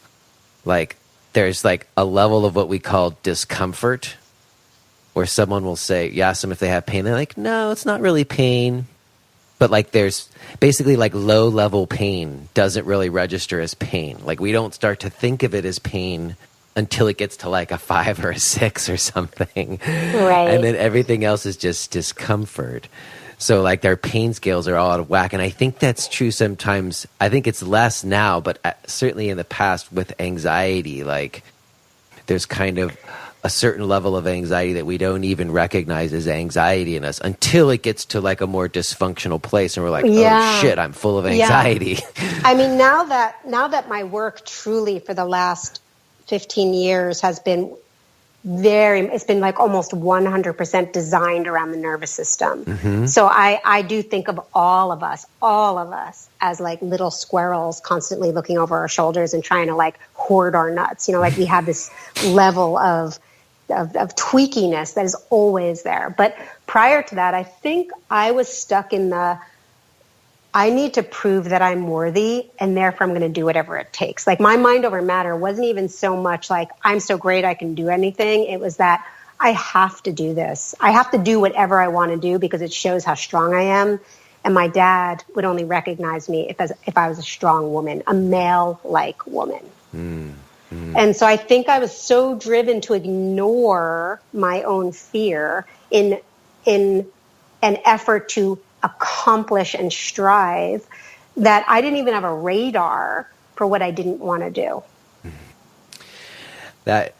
Speaker 1: Like there's like a level of what we call discomfort, where someone will say, you ask them if they have pain. They're like, no, it's not really pain. But like there's basically like low level pain doesn't really register as pain. Like we don't start to think of it as pain until it gets to like a 5 or a 6 or something.
Speaker 2: Right.
Speaker 1: And then everything else is just discomfort. So like their pain scales are all out of whack. And I think that's true sometimes. I think it's less now, but certainly in the past with anxiety, like there's kind of a certain level of anxiety that we don't even recognize as anxiety in us until it gets to like a more dysfunctional place. And we're like, oh shit, I'm full of anxiety.
Speaker 2: Yeah. I mean, now that my work truly for the last 15 years has been it's been like almost 100% designed around the nervous system. So I do think of all of us as like little squirrels constantly looking over our shoulders and trying to like hoard our nuts. You know, like we have this level of tweakiness that is always there. But prior to that, I think I was stuck in I need to prove that I'm worthy, and therefore I'm going to do whatever it takes. Like my mind over matter wasn't even so much like I'm so great I can do anything. It was that I have to do this. I have to do whatever I want to do because it shows how strong I am. And my dad would only recognize me if I was a strong woman, a male-like woman. And so I think I was so driven to ignore my own fear in an effort to accomplish and strive that I didn't even have a radar for what I didn't want to do.
Speaker 1: That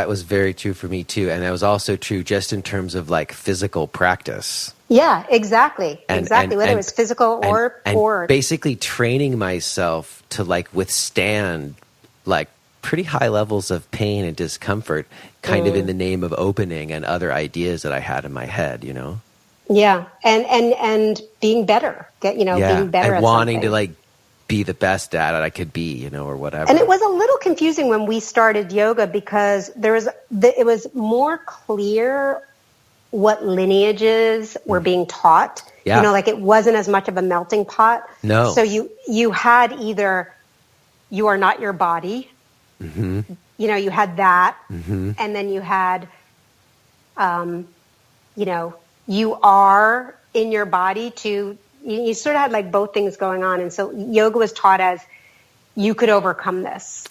Speaker 1: was very true for me too. And that was also true just in terms of like physical practice.
Speaker 2: Yeah, exactly. Whether it was physical or
Speaker 1: basically training myself to like withstand like pretty high levels of pain and discomfort kind of in the name of opening and other ideas that I had in my head, you know?
Speaker 2: Yeah, and being better, being better
Speaker 1: and
Speaker 2: at
Speaker 1: wanting
Speaker 2: something.
Speaker 1: to like be the best at it I could be, you know, or whatever.
Speaker 2: And it was a little confusing when we started yoga because it was more clear what lineages were being taught.
Speaker 1: Yeah.
Speaker 2: You know, like it wasn't as much of a melting pot.
Speaker 1: No.
Speaker 2: So you had either you are not your body. You know, you had that, and then you had, you know, you are in your body you sort of had like both things going on. And so yoga was taught as you could overcome this.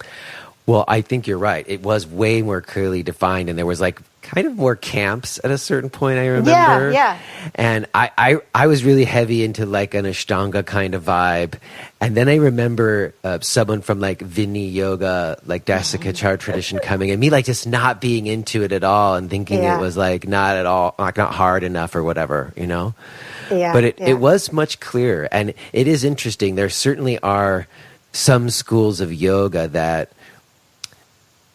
Speaker 1: Well, I think you're right. It was way more clearly defined, and there was like kind of more camps at a certain point, I remember.
Speaker 2: Yeah.
Speaker 1: And I was really heavy into like an Ashtanga kind of vibe. And then I remember someone from like Vinny Yoga, like Dasikachar tradition coming, and me like just not being into it at all and thinking it was like not at all, like not hard enough or whatever, you know?
Speaker 2: Yeah.
Speaker 1: But it was much clearer. And it is interesting. There certainly are some schools of yoga that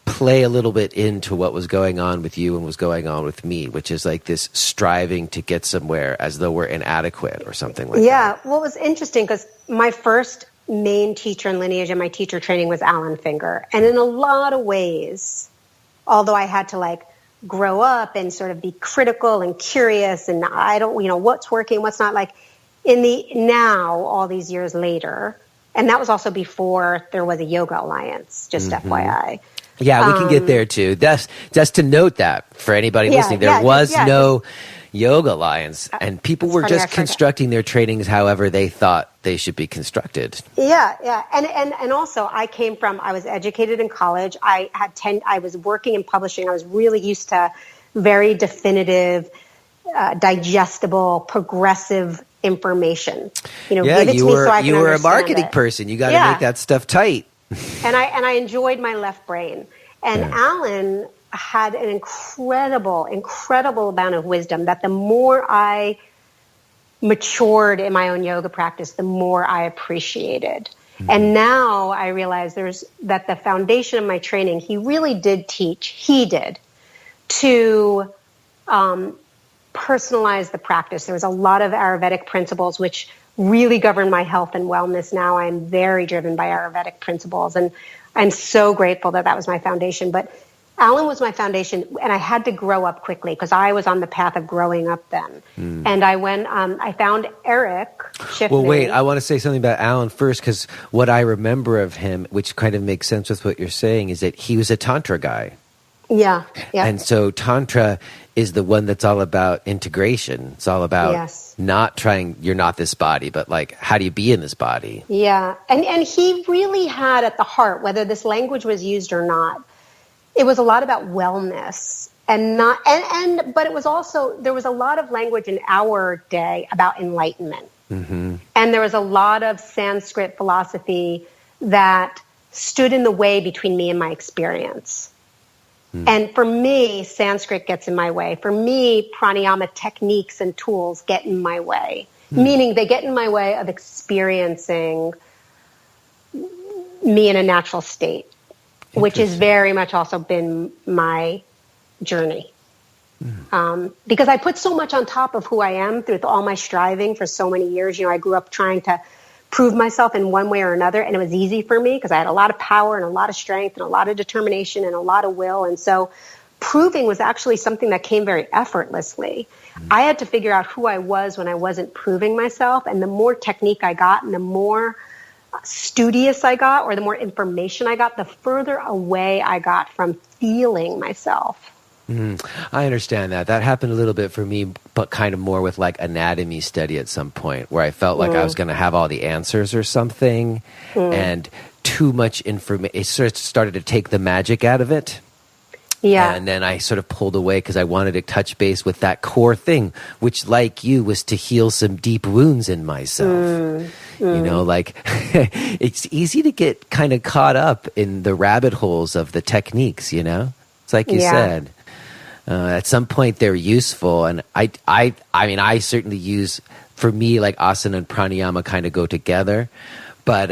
Speaker 1: play a little bit into what was going on with you and was going on with me, which is like this striving to get somewhere as though we're inadequate or something like that.
Speaker 2: Yeah. Well, it was interesting because my first main teacher in lineage and my teacher training was Alan Finger. And in a lot of ways, although I had to like grow up and sort of be critical and curious and I don't, what's working, what's not, like now, all these years later, and that was also before there was a Yoga Alliance, just FYI.
Speaker 1: Yeah, we can get there too. Just to note that for anybody listening, there was no Yoga Alliance, and people were just constructing their trainings however they thought they should be constructed.
Speaker 2: Yeah. And also I was educated in college. I was working in publishing. I was really used to very definitive, digestible, progressive information. Give it to me so I can
Speaker 1: you were a marketing
Speaker 2: it.
Speaker 1: person. You got to make that stuff tight.
Speaker 2: And I enjoyed my left brain. And Alan had an incredible amount of wisdom that the more I matured in my own yoga practice, the more I appreciated. Mm-hmm. And now I realize that the foundation of my training, he really did teach, to personalize the practice. There was a lot of Ayurvedic principles which really govern my health and wellness now. I'm very driven by Ayurvedic principles, and I'm so grateful that was my foundation. But Alan was my foundation, and I had to grow up quickly because I was on the path of growing up then. And I found Eric Schiffman.
Speaker 1: Well, wait, I want to say something about Alan first, because what I remember of him, which kind of makes sense with what you're saying, is that he was a Tantra guy.
Speaker 2: Yeah.
Speaker 1: And so Tantra is the one that's all about integration. It's all about not trying, you're not this body, but like, how do you be in this body?
Speaker 2: Yeah. And he really had at the heart, whether this language was used or not, it was a lot about wellness but it was also, there was a lot of language in our day about enlightenment. Mm-hmm. And there was a lot of Sanskrit philosophy that stood in the way between me and my experience. And for me, Sanskrit gets in my way. For me, pranayama techniques and tools get in my way, meaning they get in my way of experiencing me in a natural state, which has very much also been my journey. Because I put so much on top of who I am through all my striving for so many years. I grew up trying to prove myself in one way or another. And it was easy for me because I had a lot of power and a lot of strength and a lot of determination and a lot of will. And so proving was actually something that came very effortlessly. I had to figure out who I was when I wasn't proving myself. And the more technique I got and the more studious I got, or the more information I got, the further away I got from feeling myself.
Speaker 1: I understand that. That happened a little bit for me, but kind of more with like anatomy study at some point, where I felt like I was going to have all the answers or something, and too much information. It sort of started to take the magic out of it. Yeah. And then I sort of pulled away because I wanted to touch base with that core thing, which, like you, was to heal some deep wounds in myself. Like it's easy to get kind of caught up in the rabbit holes of the techniques, It's like you said. At some point, they're useful, and I mean, I certainly use, for me, like asana and pranayama kind of go together. But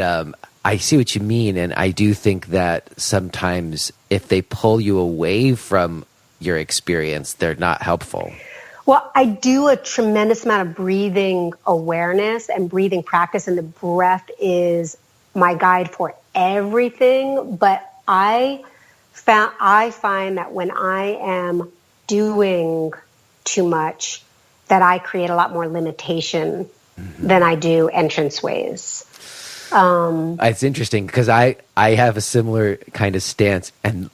Speaker 1: I see what you mean, and I do think that sometimes if they pull you away from your experience, they're not helpful.
Speaker 2: Well, I do a tremendous amount of breathing awareness and breathing practice, and the breath is my guide for everything. But I find that when I am doing too much, that I create a lot more limitation than I do entranceways.
Speaker 1: It's interesting because I have a similar kind of stance, and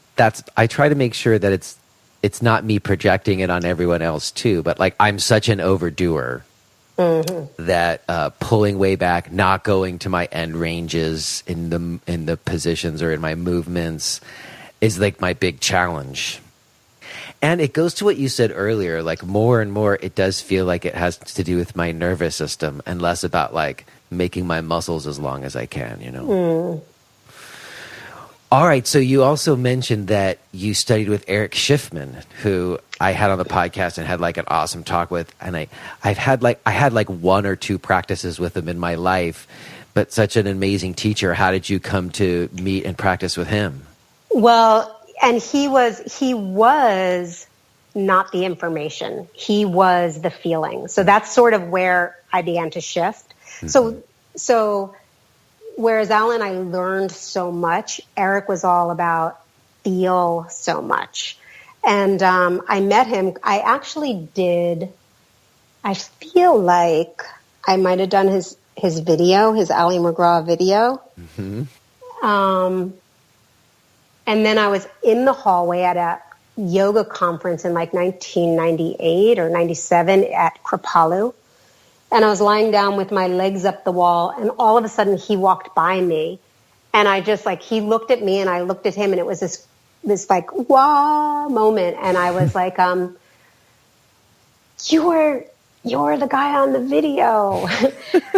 Speaker 1: I try to make sure that it's not me projecting it on everyone else too, but like I'm such an overdoer. that pulling way back, not going to my end ranges in the positions or in my movements is like my big challenge. And it goes to what you said earlier, like more and more it does feel like it has to do with my nervous system and less about like making my muscles as long as I can, you know? All right. So you also mentioned that you studied with Eric Schiffman, who I had on the podcast and had like an awesome talk with. And I had like one or two practices with him in my life, but such an amazing teacher. How did you come to meet and practice with him?
Speaker 2: Well, and he was not the information. He was the feeling. So that's sort of where I began to shift. So whereas Alan, I learned so much, Eric was all about feel so much. And I met him. I feel like I might have done his video, his Ali McGraw video. And then I was in the hallway at a yoga conference in like 1998 or 97 at Kripalu. And I was lying down with my legs up the wall, and all of a sudden he walked by me, and I just like, he looked at me and I looked at him, and it was this like, wow moment. And I was like, you're the guy on the video.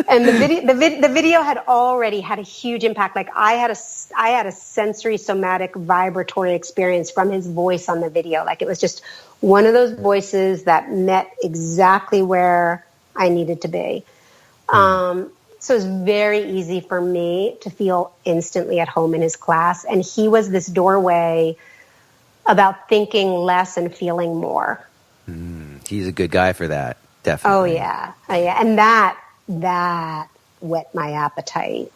Speaker 2: And the video had already had a huge impact. Like I had a sensory somatic vibratory experience from his voice on the video. Like it was just one of those voices that met exactly where I needed to be. So it was very easy for me to feel instantly at home in his class. And he was this doorway about thinking less and feeling more.
Speaker 1: He's a good guy for that. Definitely.
Speaker 2: Oh yeah. And that whet my appetite.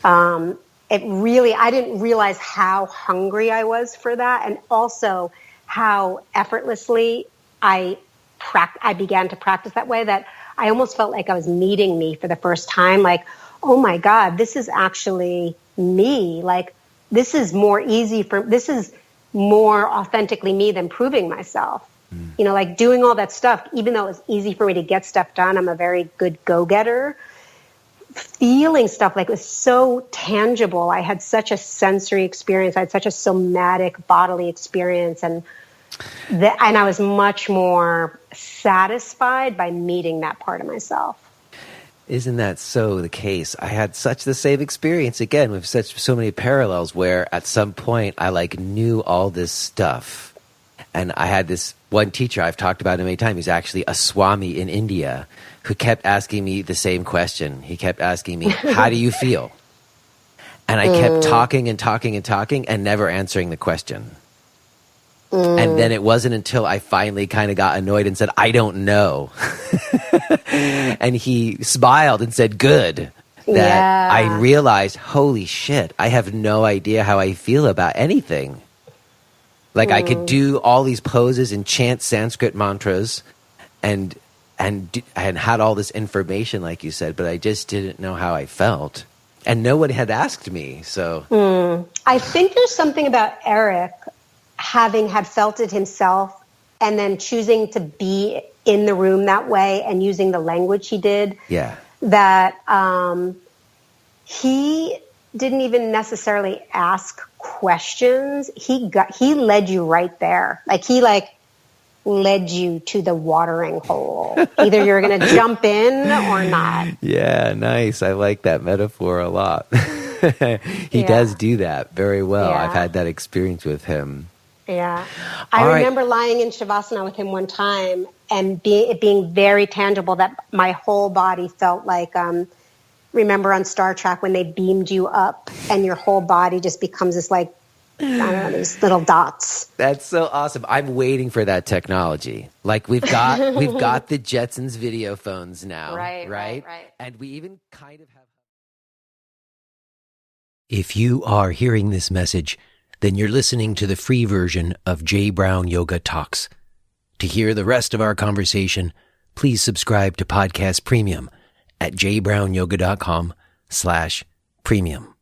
Speaker 2: It really, I didn't realize how hungry I was for that. And also how effortlessly I began to practice that way, that I almost felt like I was meeting me for the first time. Like, oh my God, this is actually me. Like, this is more authentically me than proving myself. You know, like doing all that stuff, even though it was easy for me to get stuff done, I'm a very good go-getter. Feeling stuff like it was so tangible. I had such a sensory experience. I had such a somatic bodily experience. And I was much more satisfied by meeting that part of myself.
Speaker 1: Isn't that so the case? I had such the same experience again with so many parallels where at some point I like knew all this stuff. And I had this one teacher I've talked about him many times. He's actually a Swami in India who kept asking me the same question. He kept asking me, how do you feel? And I kept talking and talking and talking and never answering the question. And then it wasn't until I finally kind of got annoyed and said, I don't know. And he smiled and said, good. That I realized, holy shit, I have no idea how I feel about anything. Like I could do all these poses and chant Sanskrit mantras and had all this information, like you said, but I just didn't know how I felt. And no one had asked me, so.
Speaker 2: I think there's something about Eric having had felt it himself and then choosing to be in the room that way and using the language he did.
Speaker 1: Yeah.
Speaker 2: That he didn't even necessarily ask questions. He led you right there. Like he led you to the watering hole. Either you're going to jump in or not.
Speaker 1: Yeah, nice. I like that metaphor a lot. He does do that very well.
Speaker 2: Yeah.
Speaker 1: I've had that experience with him.
Speaker 2: Yeah. I remember lying in Shavasana with him one time and it being very tangible that my whole body felt like, remember on Star Trek when they beamed you up and your whole body just becomes this like, I don't know, these little dots.
Speaker 1: That's so awesome. I'm waiting for that technology. Like we've got the Jetsons video phones now, right? And we even kind of have. If you are hearing this message, then you're listening to the free version of Jay Brown Yoga Talks. To hear the rest of our conversation, please subscribe to Podcast Premium at jbrownyoga.com/premium.